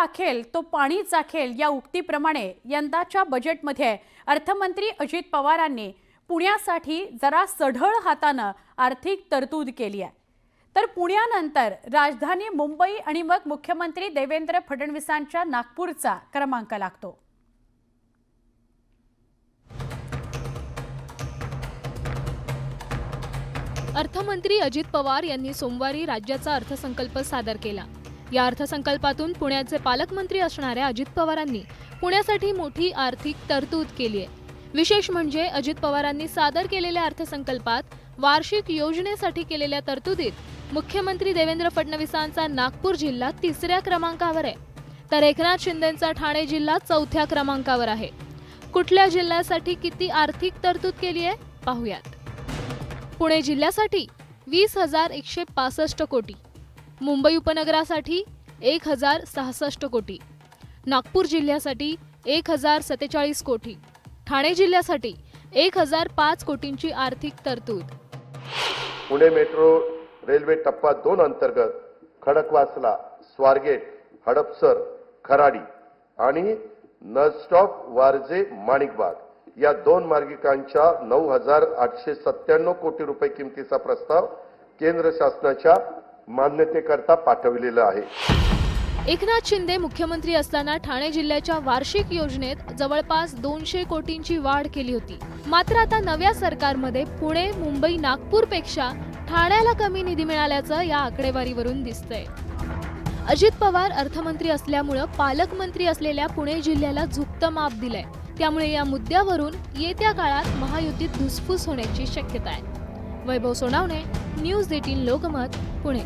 राखेल तो पाणी चाखेल या उक्तीप्रमाणे यंदाच्या बजेटमध्ये अर्थमंत्री अजित पवारांनी पुण्यासाठी जरा सढळ हाताने आर्थिक तरतूद केली आहे। तर पुण्यानंतर राजधानी मुंबई आणि मग मुख्यमंत्री देवेंद्र फडणवीसांच्या नागपूरचा क्रमांक लागतो। अर्थमंत्री अजित पवार यांनी सोमवारी राज्याचा अर्थसंकल्प सादर केला। या अर्थसंकल्पातून पुण्याचे पालकमंत्री असणाऱ्या अजित पवारांनी पुण्यासाठी मोठी आर्थिक तरतूद केली आहे। विशेष म्हणजे अजित पवारांनी सादर केलेल्या अर्थसंकल्पात वार्षिक योजनेसाठी केलेल्या तरतुदीत मुख्यमंत्री देवेंद्र फडणवीसांचा नागपूर जिल्हा 3ऱ्या क्रमांकावर आहे, तर एकनाथ शिंदेंचा ठाणे जिल्हा 4थ्या क्रमांकावर आहे। कुठल्या जिल्ह्यासाठी किती आर्थिक तरतूद केली आहे पाहूयात। पुणे जिल्ह्यासाठी 20,165 कोटी, मुंबई उपनगरासाठी 1,066 कोटी, नागपूर जिल्ह्यासाठी 1,047 कोटी, ठाणे जिल्ह्यासाठी 1,005 कोटींची आर्थिक तरतूद। पुणे मेट्रो रेल्वे टप्पा 2 अंतर्गत खडकवासला, स्वारगेट, हडपसर, खराडी आणि नळस्टॉप वारजे माणिकबाग या 2 मार्गिकांच्या 9,897 कोटी रुपये किमतीचा प्रस्ताव केंद्र शासनाच्या मान्यतेकरता पाठविलेला आहे। एकनाथ शिंदे मुख्यमंत्री असताना ठाणे जिल्ह्याच्या वार्षिक योजनेत जवळपास 200 कोटींची वाढ केली होती। मात्र आता नव्या सरकारमध्ये पुणे, मुंबई, नागपूरपेक्षा ठाण्याला कमी निधी मिळाल्याचं या आकडेवारीवरून दिसतंय। अजित पवार अर्थमंत्री असल्यामुळे पालकमंत्री असलेल्या पुणे जिल्ह्याला झुकतं माप दिलंय। त्यामुळे या मुद्द्यावरून येत्या काळात महायुतीत धुसफूस होण्याची शक्यता आहे। वैभव सोनावणे, न्यूज 18 लोकमत, पुणे।